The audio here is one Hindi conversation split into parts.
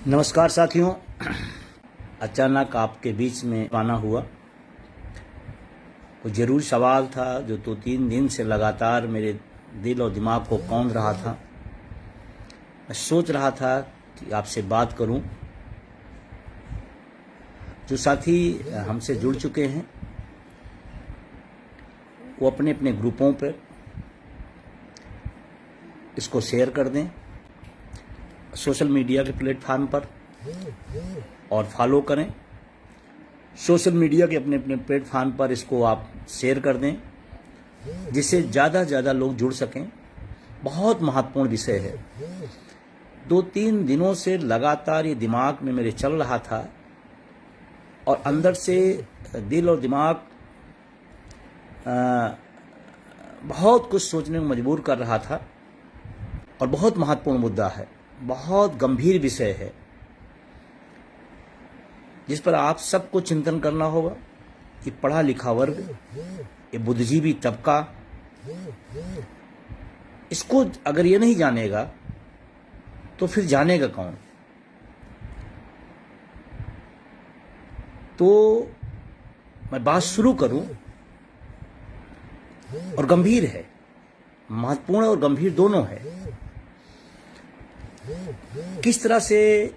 नमस्कार साथियों। अचानक आपके बीच में आना हुआ। कोई ज़रूर सवाल था जो 2-3 दिन से लगातार मेरे दिल और दिमाग को कौंध रहा था। मैं सोच रहा था कि आपसे बात करूं। जो साथी हमसे जुड़ चुके हैं वो अपने अपने ग्रुपों पर इसको शेयर कर दें, सोशल मीडिया के प्लेटफॉर्म पर, और फॉलो करें। सोशल मीडिया के अपने अपने प्लेटफॉर्म पर इसको आप शेयर कर दें जिससे ज़्यादा से ज़्यादा लोग जुड़ सकें। बहुत महत्वपूर्ण विषय है। 2-3 दिनों से लगातार ये दिमाग में मेरे चल रहा था और अंदर से दिल और दिमाग बहुत कुछ सोचने को मजबूर कर रहा था। और बहुत महत्वपूर्ण मुद्दा है, बहुत गंभीर विषय है जिस पर आप सबको चिंतन करना होगा। कि पढ़ा लिखा वर्ग, ये बुद्धिजीवी तबका, इसको अगर ये नहीं जानेगा तो फिर जानेगा कौन। तो मैं बात शुरू करूं, और गंभीर है, महत्वपूर्ण और गंभीर दोनों है। किस तरह से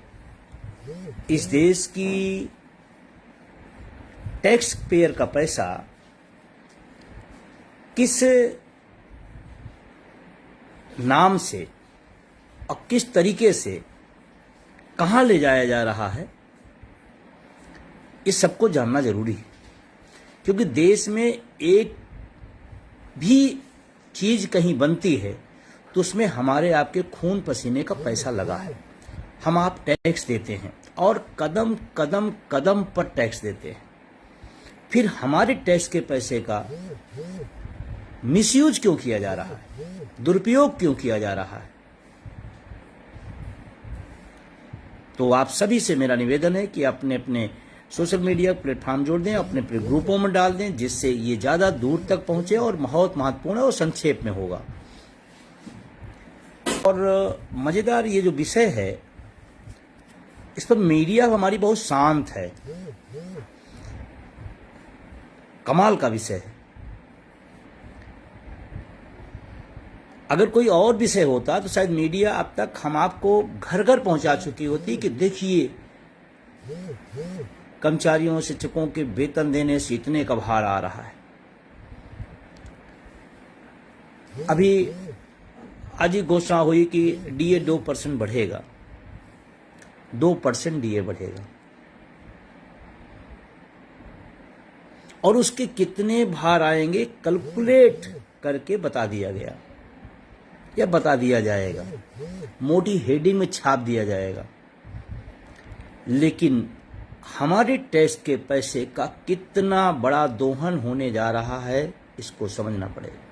इस देश की टैक्स पेयर का पैसा किस नाम से और किस तरीके से कहां ले जाया जा रहा है, इस सबको जानना जरूरी है। क्योंकि देश में एक भी चीज कहीं बनती है तो उसमें हमारे आपके खून पसीने का पैसा लगा है। हम आप टैक्स देते हैं और कदम कदम कदम पर टैक्स देते हैं। फिर हमारे टैक्स के पैसे का मिसयूज क्यों किया जा रहा है, दुरुपयोग क्यों किया जा रहा है। तो आप सभी से मेरा निवेदन है कि अपने अपने सोशल मीडिया प्लेटफॉर्म जोड़ दें, अपने अपने ग्रुपों में डाल दें जिससे ये ज़्यादा दूर तक पहुंचे और बहुत महत्वपूर्ण है और संक्षेप में होगा। और मज़ेदार ये जो विषय है इस पर मीडिया हमारी बहुत शांत है। कमाल का विषय है। अगर कोई और विषय होता तो शायद मीडिया अब तक हम आपको घर घर पहुंचा चुकी होती कि देखिए कर्मचारियों शिक्षकों के वेतन देने से इतने का भार आ रहा है। अभी आज ही घोषणा हुई कि डीए 2% बढ़ेगा, 2% डीए बढ़ेगा, और उसके कितने भार आएंगे कैलकुलेट करके बता दिया गया या बता दिया जाएगा, मोटी हेडिंग में छाप दिया जाएगा। लेकिन हमारे टैक्स के पैसे का कितना बड़ा दोहन होने जा रहा है इसको समझना पड़ेगा।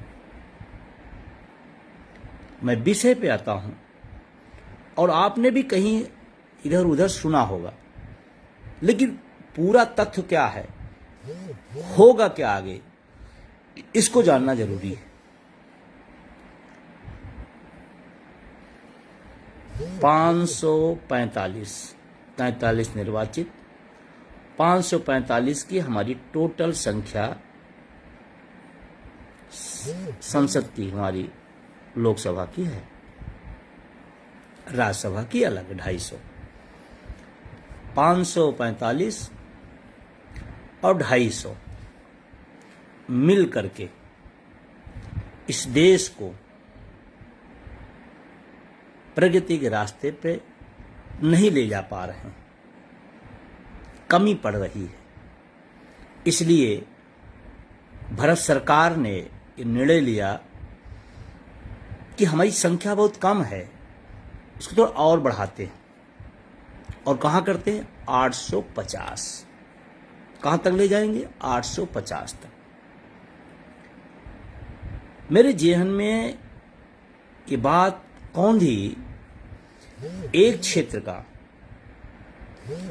मैं विषय पे आता हूं, और आपने भी कहीं इधर उधर सुना होगा, लेकिन पूरा तथ्य क्या है, होगा क्या आगे, इसको जानना जरूरी है। 543 निर्वाचित, 545 की हमारी टोटल संख्या संसद की, हमारी लोकसभा की है, राज्यसभा की अलग 250। 545 और 250 मिल करके इस देश को प्रगति के रास्ते पे नहीं ले जा पा रहे हैं, कमी पड़ रही है। इसलिए भारत सरकार ने ये निर्णय लिया कि हमारी संख्या बहुत कम है, इसको थोड़ा और बढ़ाते हैं। और कहाँ करते हैं, 850। कहाँ तक ले जाएंगे, 850 तक। मेरे जेहन में ये बात कौन थी, एक क्षेत्र का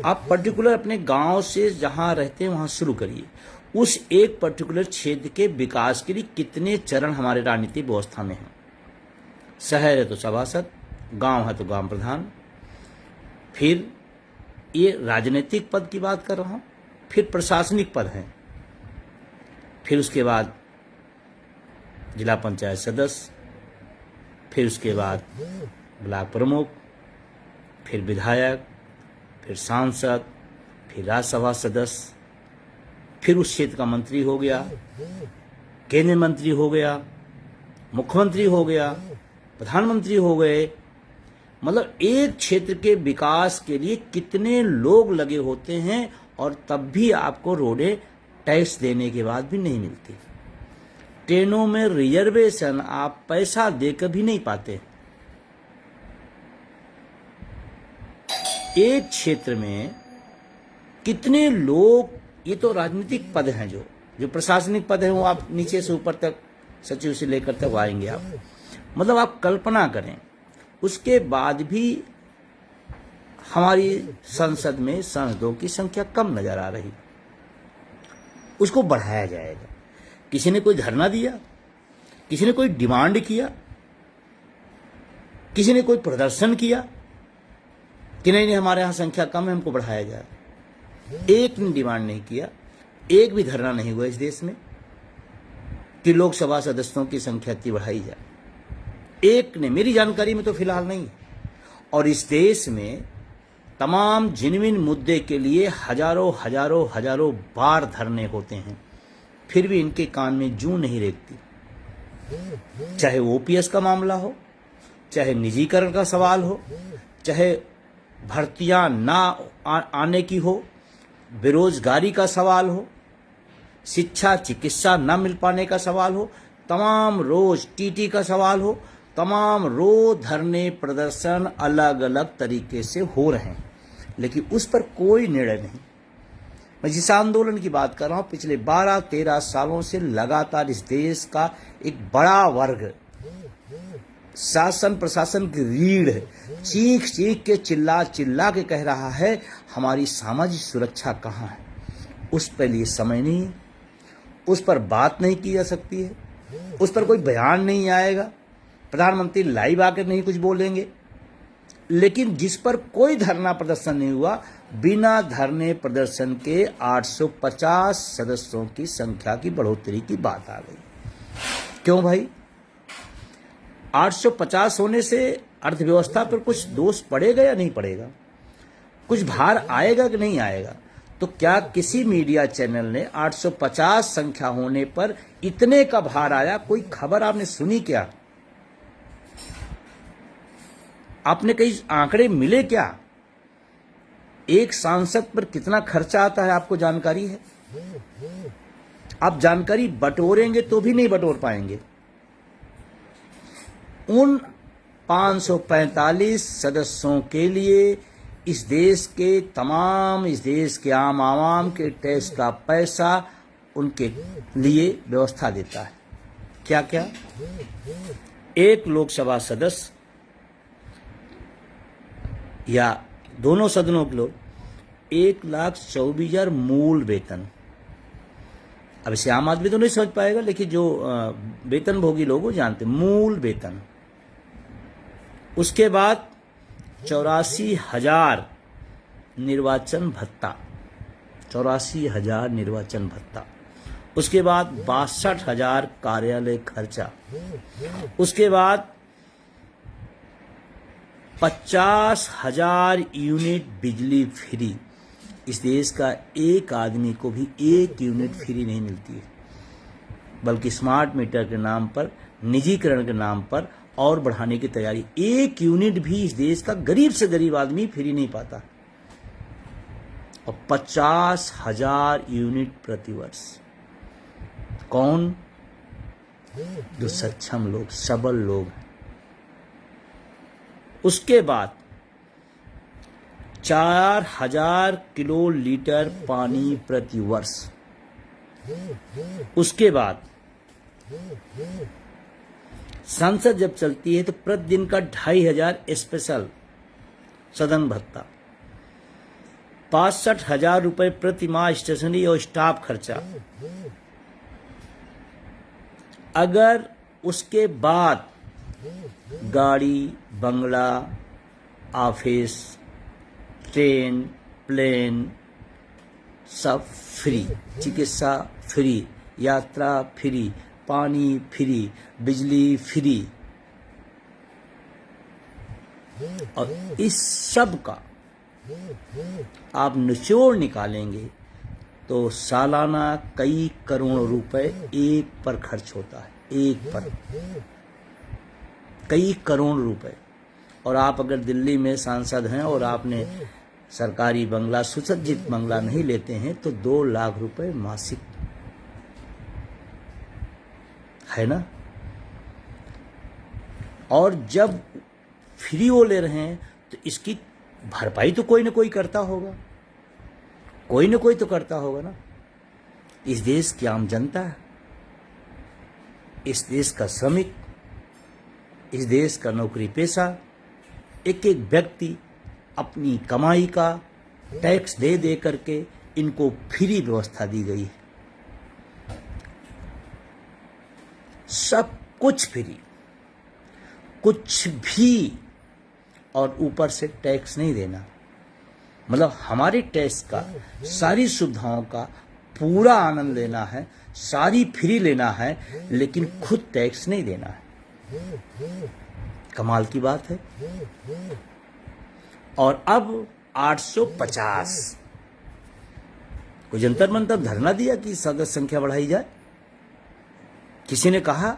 आप पर्टिकुलर अपने गांव से जहां रहते हैं वहां शुरू करिए। उस एक पर्टिकुलर क्षेत्र के विकास के लिए कितने चरण हमारे राजनीतिक व्यवस्था में हैं। शहर है तो सभासद, गांव है तो ग्राम प्रधान, फिर ये राजनीतिक पद की बात कर रहा हूं, फिर प्रशासनिक पद हैं, फिर उसके बाद जिला पंचायत सदस्य, फिर उसके बाद ब्लॉक प्रमुख, फिर विधायक, फिर सांसद, फिर राज्यसभा सदस्य, फिर उस क्षेत्र का मंत्री हो गया, केंद्रीय मंत्री हो गया, मुख्यमंत्री हो गया, प्रधानमंत्री हो गए। मतलब एक क्षेत्र के विकास के लिए कितने लोग लगे होते हैं, और तब भी आपको रोडें टैक्स देने के बाद भी नहीं मिलती। ट्रेनों में रिजर्वेशन आप पैसा देकर भी नहीं पाते। एक क्षेत्र में कितने लोग, ये तो राजनीतिक पद हैं, जो प्रशासनिक पद हैं वो आप नीचे से ऊपर तक, सचिव से लेकर तक आएंगे आप। मतलब आप कल्पना करें, उसके बाद भी हमारी संसद में सांसदों की संख्या कम नजर आ रही। उसको बढ़ाया जाएगा। किसी ने कोई धरना दिया, किसी ने कोई डिमांड किया, किसी ने कोई प्रदर्शन किया कि नहीं हमारे यहां संख्या कम है, हमको बढ़ाया जाए? एक ने डिमांड नहीं किया, एक भी धरना नहीं हुआ इस देश में कि लोकसभा सदस्यों की संख्या इतनी बढ़ाई जाए। एक ने, मेरी जानकारी में तो फिलहाल नहीं। और इस देश में तमाम जिनविन मुद्दे के लिए हजारों हजारों हजारों बार धरने होते हैं, फिर भी इनके कान में जूं नहीं रेंगती। चाहे ओपीएस का मामला हो, चाहे निजीकरण का सवाल हो, चाहे भर्तियां ना आने की हो, बेरोजगारी का सवाल हो, शिक्षा चिकित्सा न मिल पाने का सवाल हो, तमाम रोज टीटी का सवाल हो, तमाम रोज धरने प्रदर्शन अलग अलग तरीके से हो रहे हैं, लेकिन उस पर कोई निर्णय नहीं। मैं जिस आंदोलन की बात कर रहा हूं, पिछले 12-13 सालों से लगातार इस देश का एक बड़ा वर्ग शासन प्रशासन की रीढ़ चीख चीख के चिल्ला चिल्ला के कह रहा है हमारी सामाजिक सुरक्षा कहाँ है। उस पर लिए समय नहीं है, उस पर बात नहीं की जा सकती है, उस पर कोई बयान नहीं आएगा, प्रधानमंत्री लाइव आकर नहीं कुछ बोलेंगे। लेकिन जिस पर कोई धरना प्रदर्शन नहीं हुआ, बिना धरने प्रदर्शन के 850 सदस्यों की संख्या की बढ़ोतरी की बात आ गई। क्यों भाई? 850 होने से अर्थव्यवस्था पर कुछ दोष पड़ेगा या नहीं पड़ेगा? कुछ भार आएगा कि नहीं आएगा? तो क्या किसी मीडिया चैनल ने 850 संख्या होने पर इतने का भार आया, कोई खबर आपने सुनी क्या? आपने कई आंकड़े मिले क्या? एक सांसद पर कितना खर्चा आता है आपको जानकारी है? आप जानकारी बटोरेंगे तो भी नहीं बटोर पाएंगे। उन 545 सदस्यों के लिए इस देश के आम आवाम के टैक्स का पैसा उनके लिए व्यवस्था देता है। क्या क्या? एक लोकसभा सदस्य या दोनों सदनों के लोग 1,24,000 मूल वेतन। अब इसे आम आदमी तो नहीं समझ पाएगा, लेकिन जो वेतन भोगी लोग वो जानते, मूल वेतन। उसके बाद 84,000 निर्वाचन भत्ता, 84,000 निर्वाचन भत्ता। उसके बाद 62,000 कार्यालय खर्चा। उसके बाद 50,000 यूनिट बिजली फ्री। इस देश का एक आदमी को भी 1 यूनिट फ्री नहीं मिलती है, बल्कि स्मार्ट मीटर के नाम पर, निजीकरण के नाम पर और बढ़ाने की तैयारी। 1 यूनिट भी इस देश का गरीब से गरीब आदमी फ्री नहीं पाता। और 50,000 यूनिट प्रतिवर्ष। कौन? जो सक्षम लोग, सबल लोग। उसके बाद 4,000 किलो लीटर पानी प्रति वर्ष। उसके बाद संसद जब चलती है तो प्रतिदिन का 2,500 स्पेशल सदन भत्ता। 65,000 रुपए प्रति माह स्टेशनरी और स्टाफ खर्चा। अगर उसके बाद गाड़ी, बंगला, ऑफिस, ट्रेन, प्लेन सब फ्री, चिकित्सा फ्री, यात्रा फ्री, पानी फ्री, बिजली फ्री। और इस सब का आप निचोड़ निकालेंगे तो सालाना कई करोड़ रुपए एक पर खर्च होता है, एक पर कई करोड़ रुपए। और आप अगर दिल्ली में सांसद हैं और आपने सरकारी बंगला, सुसज्जित बंगला नहीं लेते हैं तो 2 लाख रुपए मासिक है ना। और जब फ्री वो ले रहे हैं तो इसकी भरपाई तो कोई ना कोई करता होगा, कोई ना कोई तो करता होगा ना। इस देश की आम जनता है, इस देश का श्रमिक, इस देश का नौकरी पेशा, एक एक व्यक्ति अपनी कमाई का टैक्स दे दे करके इनको फ्री व्यवस्था दी गई है। सब कुछ फ्री, कुछ भी, और ऊपर से टैक्स नहीं देना। मतलब हमारे टैक्स का, सारी सुविधाओं का पूरा आनंद लेना है, सारी फ्री लेना है, लेकिन खुद टैक्स नहीं देना है। कमाल की बात है। और अब 850, कोई जंतर मंतर धरना दिया कि सदस्य संख्या बढ़ाई जाए? किसी ने कहा?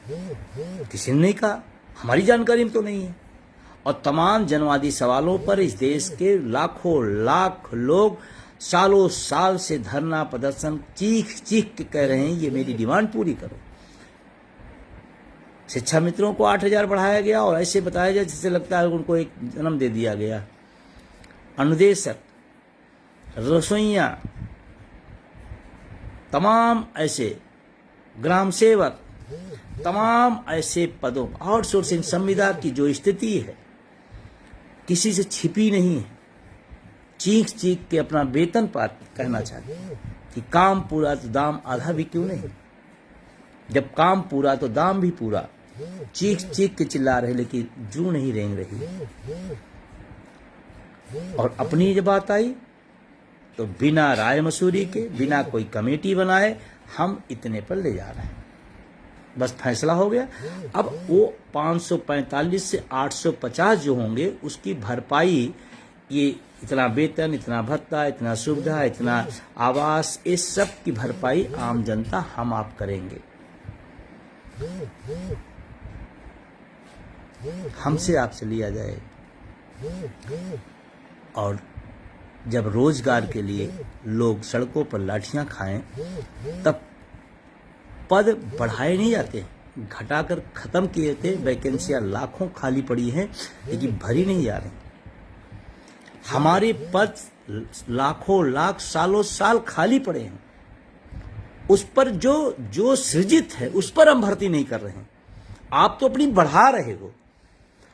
किसी ने नहीं कहा, हमारी जानकारी में तो नहीं है। और तमाम जनवादी सवालों पर इस देश के लाखों लाख लोग सालों साल से धरना प्रदर्शन चीख चीख के कह रहे हैं ये मेरी डिमांड पूरी करो। शिक्षा मित्रों को 8,000 बढ़ाया गया और ऐसे बताया जाए जिससे लगता है उनको एक जन्म दे दिया गया। अनुदेशक, रसोइया, तमाम ऐसे ग्राम सेवक, तमाम ऐसे पदों, आउटसोर्सिंग संविदा की जो स्थिति है किसी से छिपी नहीं है। चीख चीख के अपना वेतन प्राप्त करना चाहते हैं कि काम पूरा तो दाम आधा भी क्यों नहीं। जब काम पूरा तो दाम भी पूरा। चीख चीख के चिल्ला रहे लेकिन जू नहीं रेंग रही। और अपनी जब बात आई तो बिना राय मसूरी के, बिना कोई कमेटी बनाए हम इतने पर ले जा रहे हैं, बस फैसला हो गया। अब वो 545 से 850 जो होंगे उसकी भरपाई, ये इतना वेतन, इतना भत्ता, इतना सुविधा, इतना आवास, इस सब की भरपाई आम जनता हम आप करेंगे। हमसे आपसे लिया जाए। और जब रोजगार के लिए लोग सड़कों पर लाठियां खाएं तब पद बढ़ाए नहीं जाते, घटाकर खत्म किए थे। वैकेंसियां लाखों खाली पड़ी हैं लेकिन भरी नहीं जा रही। हमारे पद लाखों लाख सालों साल खाली पड़े हैं, उस पर जो सृजित है उस पर हम भर्ती नहीं कर रहे हैं। आप तो अपनी बढ़ा रहे हो,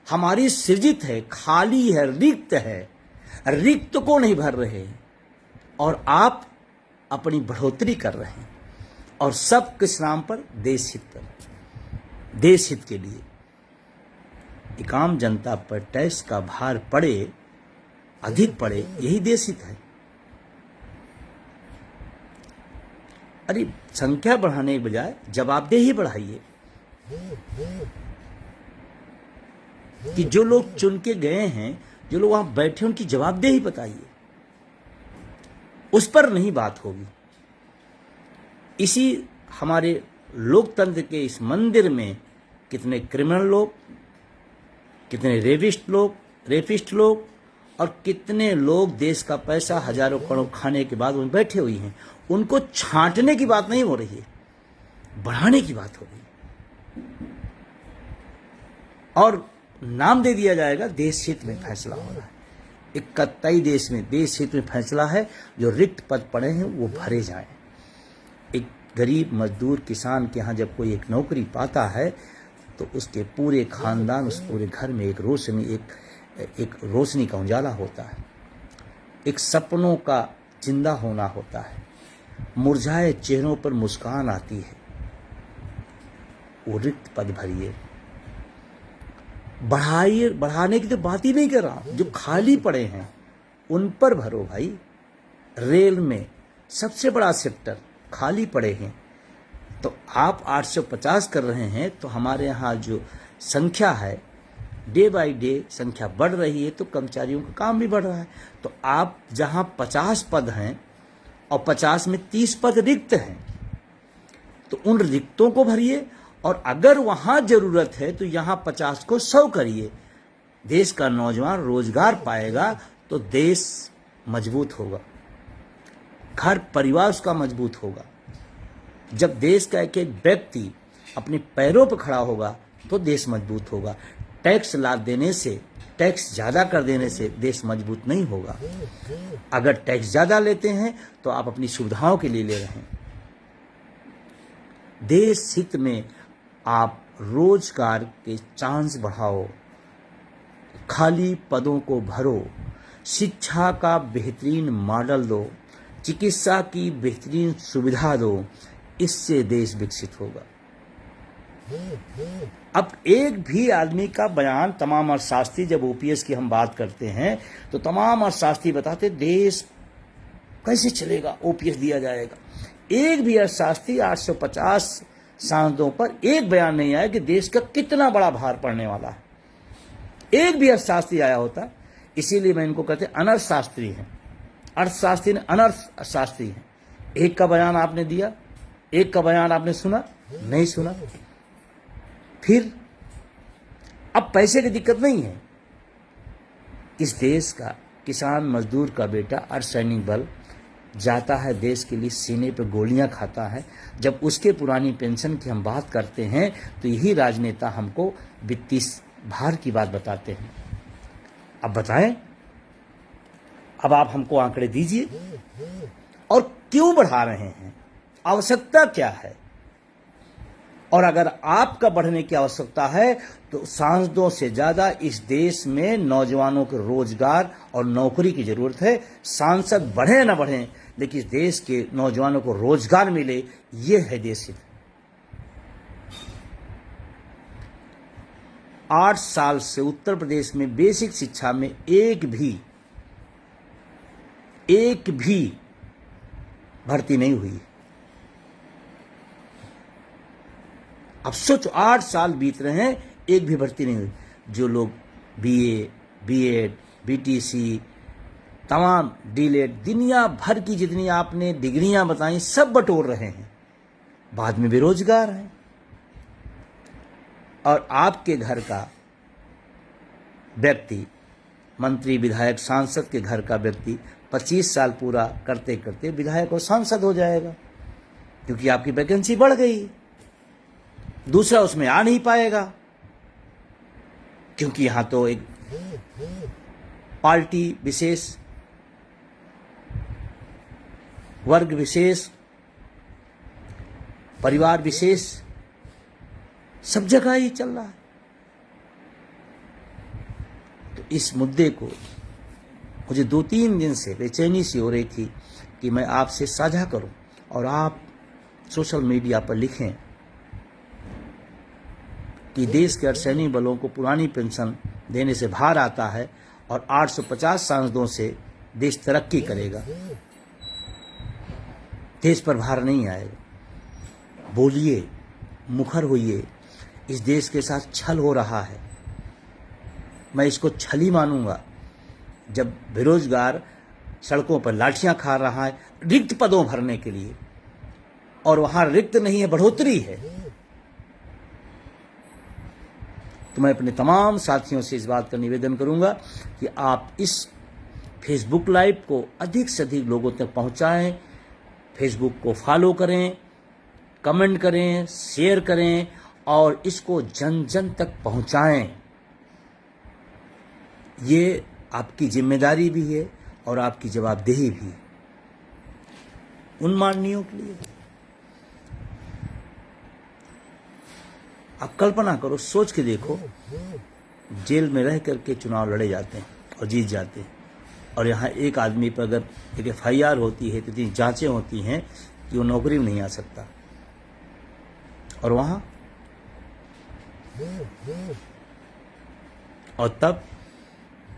हमारी सृजित है, खाली है, रिक्त है, रिक्त को नहीं भर रहे और आप अपनी बढ़ोतरी कर रहे हैं। और सब किस नाम पर? देश हित पर, देश हित के लिए। एक आम जनता पर टैक्स का भार पड़े, अधिक पड़े, यही देश हित है। अरे संख्या बढ़ाने के बजाय जवाबदेही बढ़ाइए कि जो लोग चुन के गए हैं, जो लोग वहां बैठे, उनकी जवाबदेही बताइए। उस पर नहीं बात होगी। इसी हमारे लोकतंत्र के इस मंदिर में कितने क्रिमिनल लोग, कितने रेपिस्ट लोग और कितने लोग देश का पैसा हजारों करोड़ खाने के बाद उन बैठे हुए हैं। उनको छांटने की बात नहीं हो रही है, बढ़ाने की बात हो रही है। और नाम दे दिया जाएगा देश हित में फैसला हो रहा है। 31 देश में देश हित में फैसला है, जो रिक्त पद पड़े हैं वो भरे जाएं। एक गरीब मजदूर किसान के यहाँ जब कोई एक नौकरी पाता है तो उसके पूरे खानदान, उस पूरे घर में एक रोशनी का उजाला होता है, एक सपनों का जिंदा होना होता है, मुरझाए चेहरों पर मुस्कान आती है। वो रिक्त पद भरिए, बढ़ाने की तो बात ही नहीं कर रहा। जो खाली पड़े हैं उन पर भरो भाई। रेल में सबसे बड़ा सेक्टर खाली पड़े हैं, तो आप 850 कर रहे हैं, तो हमारे यहाँ जो संख्या है डे बाय डे संख्या बढ़ रही है, तो कर्मचारियों का काम भी बढ़ रहा है। तो आप जहाँ 50 पद हैं और 50 में 30 पद रिक्त हैं, तो उन रिक्तों को भरिए, और अगर वहाँ जरूरत है तो यहाँ 50 को 100 करिए। देश का नौजवान रोजगार पाएगा तो देश मजबूत होगा, घर परिवार उसका मजबूत होगा। जब देश का एक एक व्यक्ति अपने पैरों पर खड़ा होगा तो देश मजबूत होगा। टैक्स लाद देने से, टैक्स ज़्यादा कर देने से देश मजबूत नहीं होगा। अगर टैक्स ज़्यादा लेते हैं तो आप अपनी सुविधाओं के लिए ले रहे हैं। देश हित में आप रोजगार के चांस बढ़ाओ, खाली पदों को भरो, शिक्षा का बेहतरीन मॉडल दो, चिकित्सा की बेहतरीन सुविधा दो, इससे देश विकसित होगा। अब एक भी आदमी का बयान, तमाम अर्थशास्त्री, जब ओपीएस की हम बात करते हैं तो तमाम अर्थशास्त्री बताते देश कैसे चलेगा, ओपीएस दिया जाएगा। एक भी अर्थशास्त्री 850 सांसदों पर एक बयान नहीं आया कि देश का कितना बड़ा भार पड़ने वाला है। एक भी अर्थशास्त्री आया होता, इसीलिए मैं इनको कहते अनर्थशास्त्री हैं। अर्थशास्त्री ने अनर्थशास्त्री हैं। एक का बयान आपने दिया, एक का बयान आपने सुना, नहीं सुना। फिर अब पैसे की दिक्कत नहीं है। इस देश का किसान मजदूर का बेटा अर्धसैनिक बल जाता है देश के लिए, सीने पे गोलियां खाता है। जब उसके पुरानी पेंशन की हम बात करते हैं तो यही राजनेता हमको वित्तीय भार की बात बताते हैं। अब बताएं, अब आप हमको आंकड़े दीजिए, और क्यों बढ़ा रहे हैं, आवश्यकता क्या है। और अगर आपका बढ़ने की आवश्यकता है तो सांसदों से ज्यादा इस देश में नौजवानों के रोजगार और नौकरी की जरूरत है। सांसद बढ़े ना बढ़े, लेकिन देश के नौजवानों को रोजगार मिले, ये है देश हित। 8 साल से उत्तर प्रदेश में बेसिक शिक्षा में एक भी भर्ती नहीं हुई। अब सोचो, 8 साल बीत रहे हैं, एक भी भर्ती नहीं हुई। जो लोग बीए, बीएड, बीटीसी, तमाम डीलेड, दुनिया भर की जितनी आपने डिग्रियां बताई सब बटोर रहे हैं, बाद में बेरोजगार हैं। और आपके घर का व्यक्ति, मंत्री, विधायक, सांसद के घर का व्यक्ति 25 साल पूरा करते करते विधायक और सांसद हो जाएगा, क्योंकि आपकी वैकेंसी बढ़ गई। दूसरा उसमें आ नहीं पाएगा, क्योंकि यहां तो एक पार्टी विशेष, वर्ग विशेष, परिवार विशेष, सब जगह ही चल रहा है। तो इस मुद्दे को मुझे 2-3 दिन से बेचैनी सी हो रही थी कि मैं आपसे साझा करूं, और आप सोशल मीडिया पर लिखें कि देश के अर्धसैनिक बलों को पुरानी पेंशन देने से भार आता है और 850 सांसदों से देश तरक्की करेगा, देश पर भार नहीं आएगा। बोलिए, मुखर होइए। इस देश के साथ छल हो रहा है, मैं इसको छल ही मानूंगा। जब बेरोजगार सड़कों पर लाठियां खा रहा है रिक्त पदों भरने के लिए, और वहां रिक्त नहीं है, बढ़ोतरी है, तो मैं अपने तमाम साथियों से इस बात का निवेदन करूंगा कि आप इस फेसबुक लाइव को अधिक से अधिक लोगों तक पहुंचाएं। फेसबुक को फॉलो करें, कमेंट करें, शेयर करें, और इसको जन जन तक पहुंचाएं। ये आपकी जिम्मेदारी भी है और आपकी जवाबदेही भी उन माननीयों के लिए। आप कल्पना करो, सोच के देखो, जेल में रह करके चुनाव लड़े जाते हैं और जीत जाते हैं, और यहाँ एक आदमी पर अगर एक FIR होती है तो इतनी जांचें होती हैं कि वो नौकरी में नहीं आ सकता। और वहाँ और तब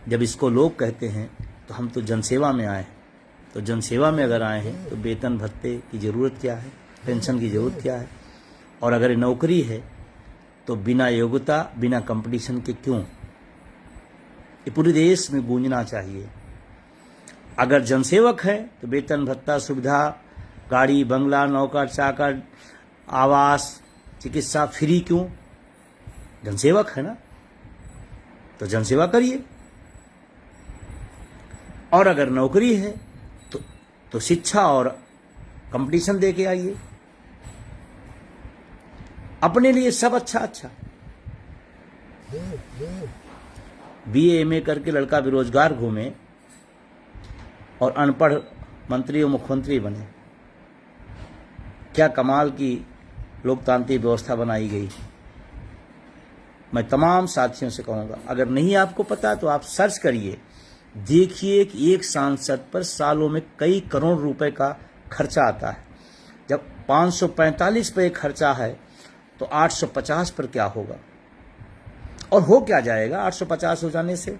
जब इसको लोग कहते हैं तो तो हम तो जनसेवा में आए हैं। तो जनसेवा में अगर आए हैं तो वेतन भत्ते की ज़रूरत क्या है, पेंशन की ज़रूरत क्या है? और अगर नौकरी है तो बिना योग्यता, बिना कंपटीशन के क्यों? ये पूरे देश में गूंजना चाहिए। अगर जनसेवक है तो वेतन भत्ता, सुविधा, गाड़ी, बंगला, नौकर चाकर, आवास, चिकित्सा फ्री क्यों? जनसेवक है ना, तो जनसेवा करिए। और अगर नौकरी है तो शिक्षा और कंपटीशन दे के आइए। अपने लिए सब अच्छा अच्छा। बीए एमए करके लड़का बेरोजगार घूमे और अनपढ़ मंत्री और मुख्यमंत्री बने। क्या कमाल की लोकतांत्रिक व्यवस्था बनाई गई। मैं तमाम साथियों से कहूँगा, अगर नहीं आपको पता तो आप सर्च करिए, देखिए कि एक सांसद पर सालों में कई करोड़ रुपए का खर्चा आता है। जब 545 पे खर्चा है तो 850 पर क्या होगा? और हो क्या जाएगा 850 हो जाने से?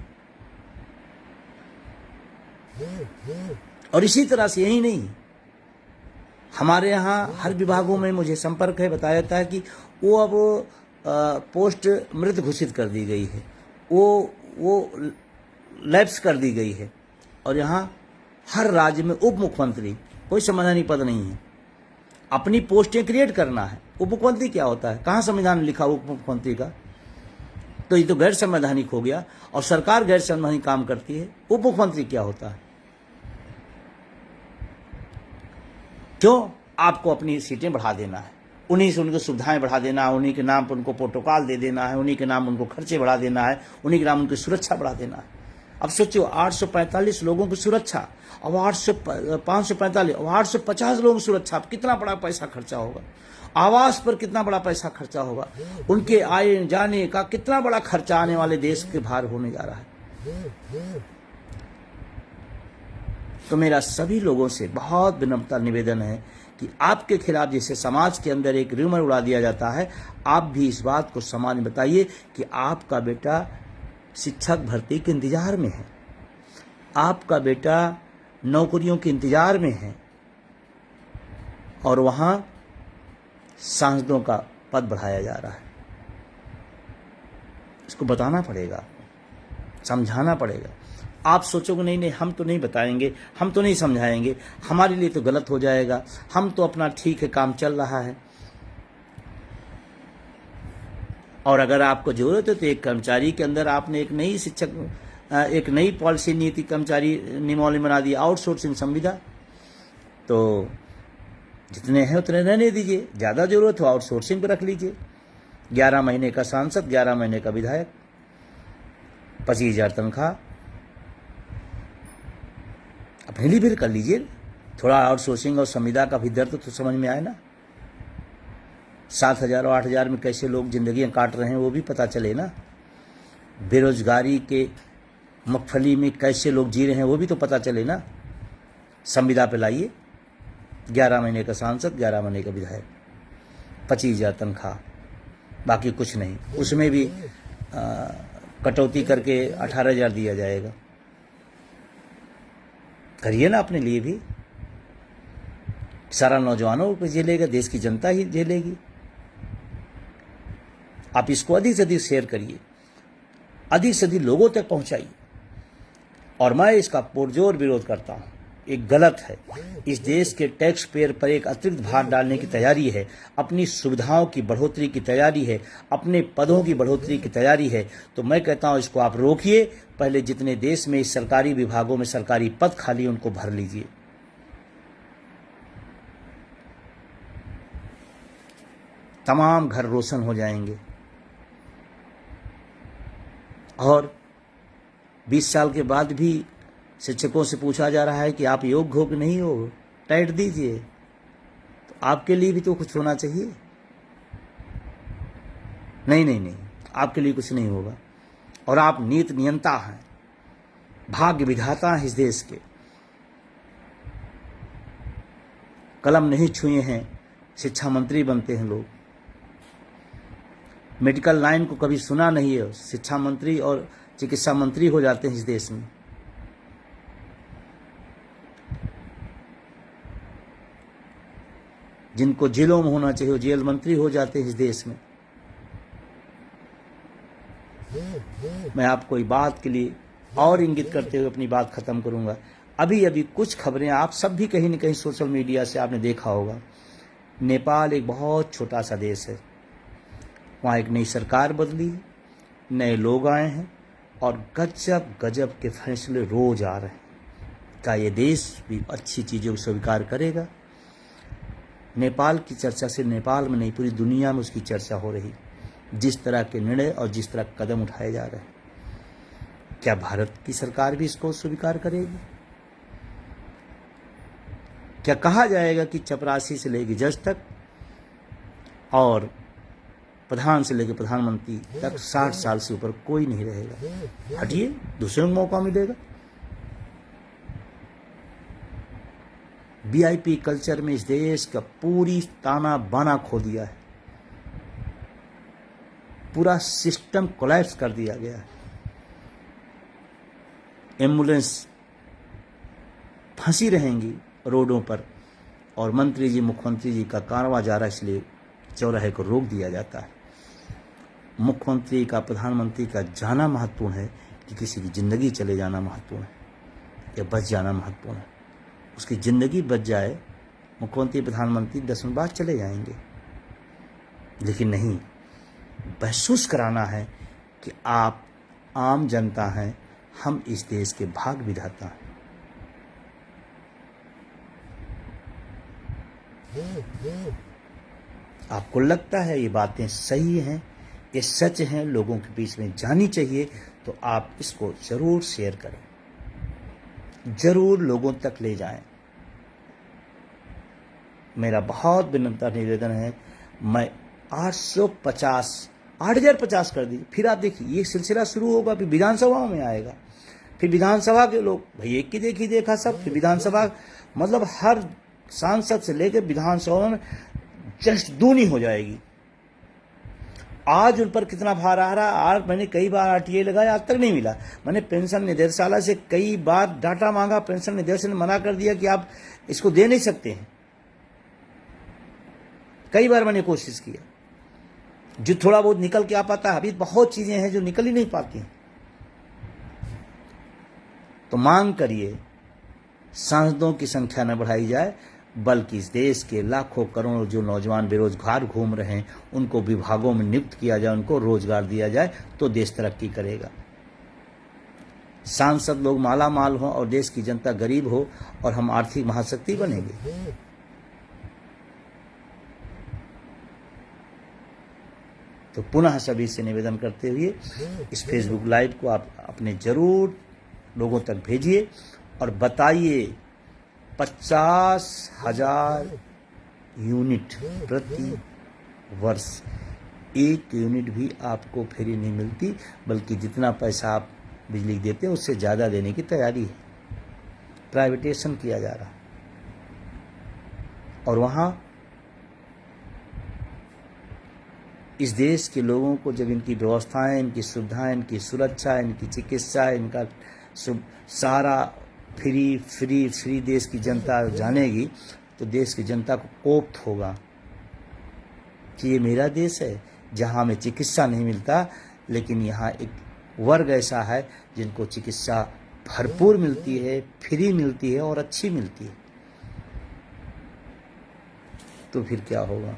और इसी तरह से यही नहीं, हमारे यहाँ हर विभागों में मुझे संपर्क है, बताया जाता है कि वो अब पोस्ट मृत घोषित कर दी गई है, वो लैप्स कर दी गई है। और यहाँ हर राज्य में उप मुख्यमंत्री, कोई संवैधानिक पद नहीं है, अपनी पोस्टें क्रिएट करना है। उप मुख्यमंत्री क्या होता है? कहाँ संविधान में लिखा उप मुख्यमंत्री का? तो ये तो गैर संवैधानिक हो गया और सरकार गैर संवैधानिक काम करती है। उप मुख्यमंत्री क्या होता है? क्यों? आपको अपनी सीटें बढ़ा देना है, उन्हीं से उनको सुविधाएं बढ़ा देना है, उन्हीं के नाम पर उनको प्रोटोकॉल दे देना है, उन्हीं के नाम उनको खर्चे बढ़ा देना है, उन्हीं के नाम उनकी सुरक्षा बढ़ा देना है। अब सोचो 845 लोगों की सुरक्षा, अब 545 और 850 लोगों की सुरक्षा, अब कितना बड़ा पैसा खर्चा होगा। आवास पर कितना बड़ा पैसा खर्चा होगा, उनके आए जाने का कितना बड़ा खर्चा आने वाले देश के भार होने जा रहा है। तो मेरा सभी लोगों से बहुत विनम्रता निवेदन है कि आपके खिलाफ जैसे समाज के अंदर एक रूमर उड़ा दिया जाता है, आप भी इस बात को समाज में बताइए कि आपका बेटा शिक्षक भर्ती के इंतजार में है, आपका बेटा नौकरियों के इंतजार में है और वहां सांसदों का पद बढ़ाया जा रहा है। इसको बताना पड़ेगा, समझाना पड़ेगा। आप सोचोगे नहीं हम तो नहीं बताएंगे, हम तो नहीं समझाएंगे, हमारे लिए तो गलत हो जाएगा, हम तो अपना ठीक है काम चल रहा है। और अगर आपको जरूरत है तो एक कर्मचारी के अंदर आपने एक नई पॉलिसी नीति कर्मचारी नियमावली बना दी, आउटसोर्सिंग संविदा। तो जितने हैं उतने रहने दीजिए, ज़्यादा जरूरत हो आउटसोर्सिंग पर रख लीजिए। 11 महीने का सांसद, 11 महीने का विधायक, 25,000 तनख्वाह, अपने लिए भी कर लीजिए। थोड़ा आउटसोर्सिंग और संविदा का भी दर्द तो समझ में आए ना। 7,000 और 8,000 में कैसे लोग जिंदगियां काट रहे हैं वो भी पता चले ना। बेरोजगारी के मगफली में कैसे लोग जी रहे हैं वो भी तो पता चले ना। संविदा पे लाइए, 11 महीने का सांसद, 11 महीने का विधायक, 25,000 तनख्वाह, बाकी कुछ नहीं। उसमें भी कटौती करके 18,000 दिया जाएगा। करिए ना अपने लिए भी। सारा नौजवानों को झेलेगा, देश की जनता ही झेलेगी। आप इसको अधिक से अधिक शेयर करिए, अधिक से अधिक लोगों तक पहुंचाइए। और मैं इसका पुरजोर विरोध करता हूं, एक गलत है। इस देश के टैक्स पेयर पर एक अतिरिक्त भार डालने की तैयारी है, अपनी सुविधाओं की बढ़ोतरी की तैयारी है, अपने पदों की बढ़ोतरी की तैयारी है। तो मैं कहता हूं इसको आप रोकिए। पहले जितने देश में इस सरकारी विभागों में सरकारी पद खाली उनको भर लीजिए। तमाम घर रोशन हो जाएंगे। और 20 साल के बाद भी शिक्षकों से पूछा जा रहा है कि आप योग्य हो कि नहीं हो, टाइट दीजिए। तो आपके लिए भी तो कुछ होना चाहिए। नहीं, आपके लिए कुछ नहीं होगा। और आप नीति नियंता हैं, भाग्य विधाता हैं इस देश के। कलम नहीं छुए हैं, शिक्षा मंत्री बनते हैं लोग। मेडिकल लाइन को कभी सुना नहीं है, शिक्षा मंत्री और चिकित्सा मंत्री हो जाते हैं इस देश में। जिनको जेलों में होना चाहिए वो जेल मंत्री हो जाते हैं इस देश में। मैं आपको एक बात के लिए और इंगित करते हुए अपनी बात खत्म करूंगा। अभी अभी कुछ खबरें आप सब भी कहीं न कहीं सोशल मीडिया से आपने देखा होगा। नेपाल एक बहुत छोटा सा देश है, वहाँ एक नई सरकार बदली है, नए लोग आए हैं और गजब गजब के फैसले रोज आ रहे हैं। क्या ये देश भी अच्छी चीज़ों को स्वीकार करेगा? नेपाल की चर्चा सिर्फ नेपाल में नहीं, पूरी दुनिया में उसकी चर्चा हो रही, जिस तरह के निर्णय और जिस तरह कदम उठाए जा रहे हैं। क्या भारत की सरकार भी इसको स्वीकार करेगी? क्या कहा जाएगा कि चपरासी से लेकर जज तक और प्रधान से लेकर प्रधानमंत्री तक 60 साल से ऊपर कोई नहीं रहेगा? हटिए, दूसरे को मौका मिलेगा। वीआईपी कल्चर में इस देश का पूरी ताना बाना खो दिया है, पूरा सिस्टम कोलैप्स कर दिया गया है। एम्बुलेंस फंसी रहेंगी रोडों पर और मंत्री जी मुख्यमंत्री जी का कारवां जा रहा है, इसलिए चौराहे को रोक दिया जाता है। मुख्यमंत्री का प्रधानमंत्री का जाना महत्वपूर्ण है कि किसी की जिंदगी चले जाना महत्वपूर्ण है या बच जाना महत्वपूर्ण है? उसकी ज़िंदगी बच जाए, मुख्यमंत्री प्रधानमंत्री 10 मिनट बाद चले जाएंगे, लेकिन नहीं, महसूस कराना है कि आप आम जनता हैं, हम इस देश के भाग विधाता हैं। आपको लगता है ये बातें सही हैं, ये सच हैं, लोगों के बीच में जानी चाहिए, तो आप इसको ज़रूर शेयर करें, ज़रूर लोगों तक ले जाएं। मेरा बहुत विनम्र निवेदन है। मैं 8,050 कर दी। फिर आप देखिए ये सिलसिला शुरू होगा, फिर विधानसभा में आएगा, फिर विधानसभा के लोग भाई एक की देखा सब, फिर विधानसभा मतलब हर सांसद से लेकर विधानसभा में जस्ट दूनी हो जाएगी। आज उन पर कितना भार आ रहा है, आज मैंने कई बार आरटीआई लगाया, आज तक नहीं मिला। मैंने पेंशन निदेशालय से कई बार डाटा मांगा, पेंशन निदेशालय ने मना कर दिया कि आप इसको दे नहीं सकते हैं। कई बार मैंने कोशिश किया, जो थोड़ा बहुत निकल के आ पाता है, अभी बहुत चीजें हैं जो निकल ही नहीं पाती हैं। तो मांग करिए सांसदों की संख्या न बढ़ाई जाए, बल्कि इस देश के लाखों करोड़ों जो नौजवान बेरोजगार घूम रहे हैं उनको विभागों में नियुक्त किया जाए, उनको रोजगार दिया जाए, तो देश तरक्की करेगा। सांसद लोग माला माल हों और देश की जनता गरीब हो और हम आर्थिक महाशक्ति बनेंगे। तो पुनः सभी से निवेदन करते हुए इस फेसबुक लाइव को आप अपने जरूर लोगों तक भेजिए और बताइए 50,000 यूनिट प्रति वर्ष, एक यूनिट भी आपको फ्री नहीं मिलती, बल्कि जितना पैसा आप बिजली देते हैं उससे ज़्यादा देने की तैयारी है। प्राइवेटेशन किया जा रहा और वहाँ इस देश के लोगों को जब इनकी व्यवस्थाएं, इनकी सुविधाएं, इनकी सुरक्षा, इनकी चिकित्सा, इनका सारा फ्री देश की जनता जानेगी, तो देश की जनता को कोप्त होगा कि ये मेरा देश है जहाँ हमें चिकित्सा नहीं मिलता, लेकिन यहाँ एक वर्ग ऐसा है जिनको चिकित्सा भरपूर मिलती है, फ्री मिलती है और अच्छी मिलती है। तो फिर क्या होगा?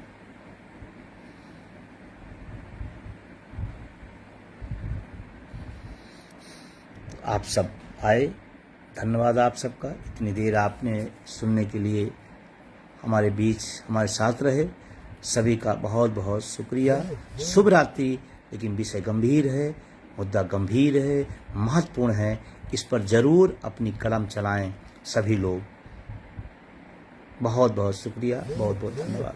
आप सब आए, धन्यवाद आप सबका। इतनी देर आपने सुनने के लिए हमारे बीच हमारे साथ रहे, सभी का बहुत बहुत शुक्रिया। शुभ रात्रि। लेकिन विषय गंभीर है, मुद्दा गंभीर है, महत्वपूर्ण है, इस पर जरूर अपनी कलम चलाएं सभी लोग। बहुत बहुत शुक्रिया, बहुत बहुत धन्यवाद।